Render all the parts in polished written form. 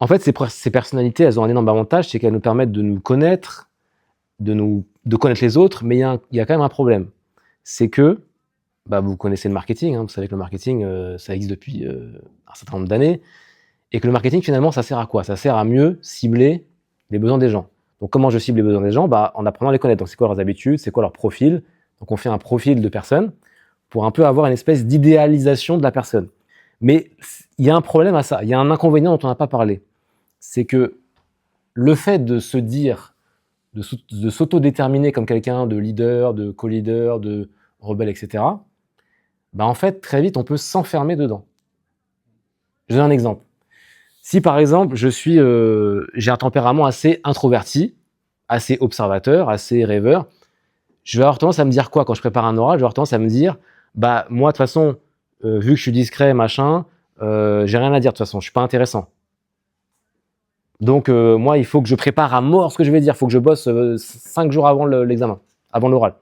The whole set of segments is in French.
En fait, ces personnalités, elles ont un énorme avantage, c'est qu'elles nous permettent de nous connaître, de connaître les autres, mais il y a quand même un problème. C'est que, vous connaissez le marketing, hein, vous savez que le marketing, ça existe depuis un certain nombre d'années, et que le marketing, finalement, ça sert à quoi? Ça sert à mieux cibler les besoins des gens. Donc, comment je cible les besoins des gens? En apprenant à les connaître. Donc, c'est quoi leurs habitudes? C'est quoi leur profil? Donc, on fait un profil de personne pour un peu avoir une espèce d'idéalisation de la personne. Mais il y a un problème à ça. Il y a un inconvénient dont on n'a pas parlé. C'est que le fait de se dire, de s'autodéterminer comme quelqu'un de leader, de co-leader, de rebelle, etc., en fait, très vite, on peut s'enfermer dedans. Je donne un exemple. Si, par exemple, j'ai un tempérament assez introverti, assez observateur, assez rêveur, je vais avoir tendance à me dire quoi quand je prépare un oral? Je vais avoir tendance à me dire, moi, de toute façon, vu que je suis discret, machin, j'ai rien à dire, de toute façon, je suis pas intéressant. Donc, moi, il faut que je prépare à mort ce que je vais dire. Il faut que je bosse 5 jours avant l'examen, avant l'oral.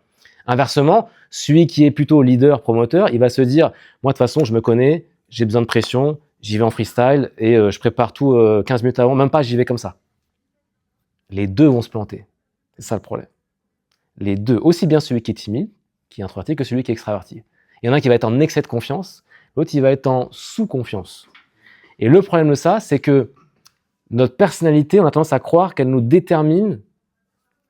Inversement, celui qui est plutôt leader, promoteur, il va se dire, moi, de toute façon, je me connais, j'ai besoin de pression, j'y vais en freestyle et je prépare tout 15 minutes avant, même pas, j'y vais comme ça. Les deux vont se planter. C'est ça le problème. Les deux, aussi bien celui qui est timide, qui est introverti, que celui qui est extraverti. Il y en a un qui va être en excès de confiance, l'autre, il va être en sous-confiance. Et le problème de ça, c'est que notre personnalité, on a tendance à croire qu'elle nous détermine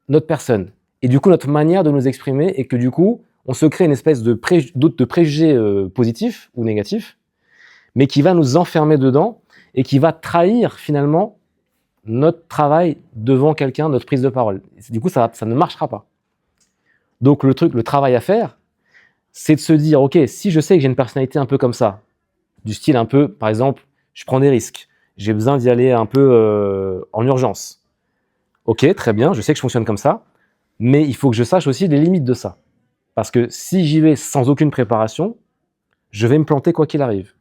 notre personne. Et du coup, notre manière de nous exprimer, et que du coup, on se crée une espèce de préjugés positifs ou négatifs, mais qui va nous enfermer dedans et qui va trahir finalement notre travail devant quelqu'un, notre prise de parole. Du coup, ça ne marchera pas. Donc, le travail à faire, c'est de se dire, ok, si je sais que j'ai une personnalité un peu comme ça, du style un peu, par exemple, je prends des risques, j'ai besoin d'y aller un peu en urgence. Ok, très bien, je sais que je fonctionne comme ça, mais il faut que je sache aussi les limites de ça. Parce que si j'y vais sans aucune préparation, je vais me planter quoi qu'il arrive.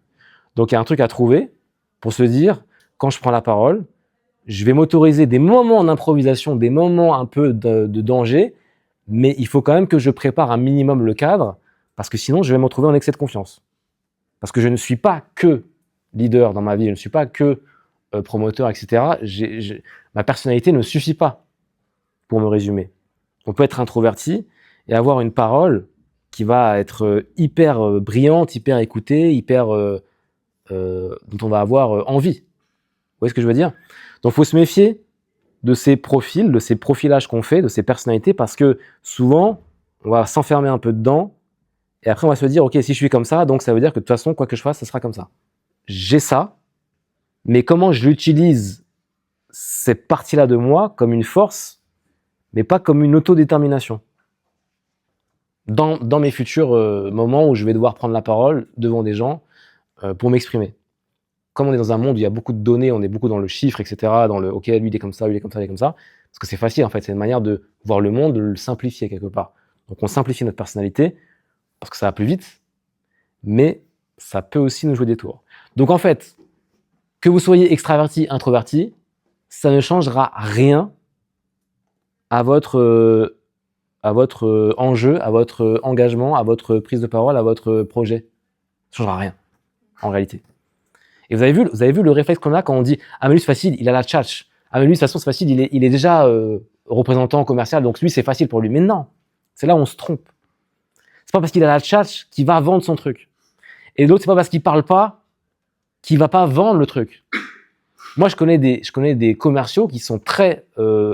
Donc, il y a un truc à trouver pour se dire, quand je prends la parole, je vais m'autoriser des moments d'improvisation, des moments un peu de danger, mais il faut quand même que je prépare un minimum le cadre, parce que sinon, je vais me retrouver en excès de confiance. Parce que je ne suis pas que leader dans ma vie, je ne suis pas que promoteur, etc. Ma personnalité ne suffit pas pour me résumer. On peut être introverti et avoir une parole qui va être hyper brillante, hyper écoutée, dont on va avoir envie. Vous voyez ce que je veux dire? Donc, il faut se méfier de ces profils, de ces profilages qu'on fait, de ces personnalités, parce que souvent, on va s'enfermer un peu dedans, et après, on va se dire, ok, si je suis comme ça, donc ça veut dire que de toute façon, quoi que je fasse, ça sera comme ça. J'ai ça, mais comment j'utilise cette partie-là de moi comme une force, mais pas comme une autodétermination. Dans mes futurs moments où je vais devoir prendre la parole devant des gens pour m'exprimer. Comme on est dans un monde où il y a beaucoup de données, on est beaucoup dans le chiffre, etc., dans le « ok, lui il est comme ça, lui il est comme ça, lui il est comme ça », parce que c'est facile en fait, c'est une manière de voir le monde, de le simplifier quelque part. Donc on simplifie notre personnalité, parce que ça va plus vite, mais ça peut aussi nous jouer des tours. Donc en fait, que vous soyez extraverti, introverti, ça ne changera rien à votre enjeu, à votre engagement, à votre prise de parole, à votre projet. Ça ne changera rien, en réalité. Et vous avez vu le réflexe qu'on a quand on dit « Ah mais lui c'est facile, il a la tchatch. Ah mais lui de toute façon c'est facile, il est déjà représentant commercial, donc lui c'est facile pour lui. » Mais non, c'est là où on se trompe. C'est pas parce qu'il a la tchatch qu'il va vendre son truc. Et l'autre, c'est pas parce qu'il parle pas qu'il va pas vendre le truc. Moi, je connais des commerciaux qui sont très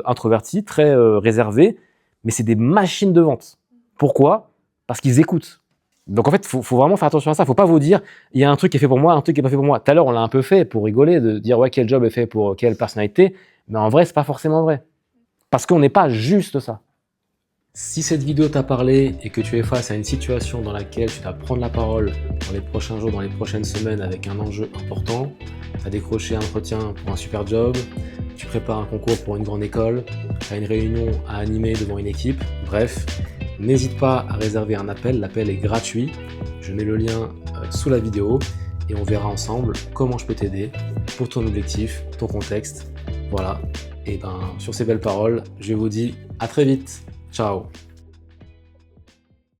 introvertis, très réservés, mais c'est des machines de vente. Pourquoi? Parce qu'ils écoutent. Donc en fait, faut vraiment faire attention à ça. Faut pas vous dire, il y a un truc qui est fait pour moi, un truc qui est pas fait pour moi. Tout à l'heure, on l'a un peu fait pour rigoler, de dire ouais, quel job est fait pour quelle personnalité. Mais en vrai, c'est pas forcément vrai. Parce qu'on n'est pas juste ça. Si cette vidéo t'a parlé et que tu es face à une situation dans laquelle tu dois prendre la parole dans les prochains jours, dans les prochaines semaines avec un enjeu important, tu as décroché un entretien pour un super job, tu prépares un concours pour une grande école, tu as une réunion à animer devant une équipe, bref, n'hésite pas à réserver un appel, l'appel est gratuit, je mets le lien sous la vidéo et on verra ensemble comment je peux t'aider pour ton objectif, ton contexte, voilà. Et sur ces belles paroles, je vous dis à très vite. Ciao.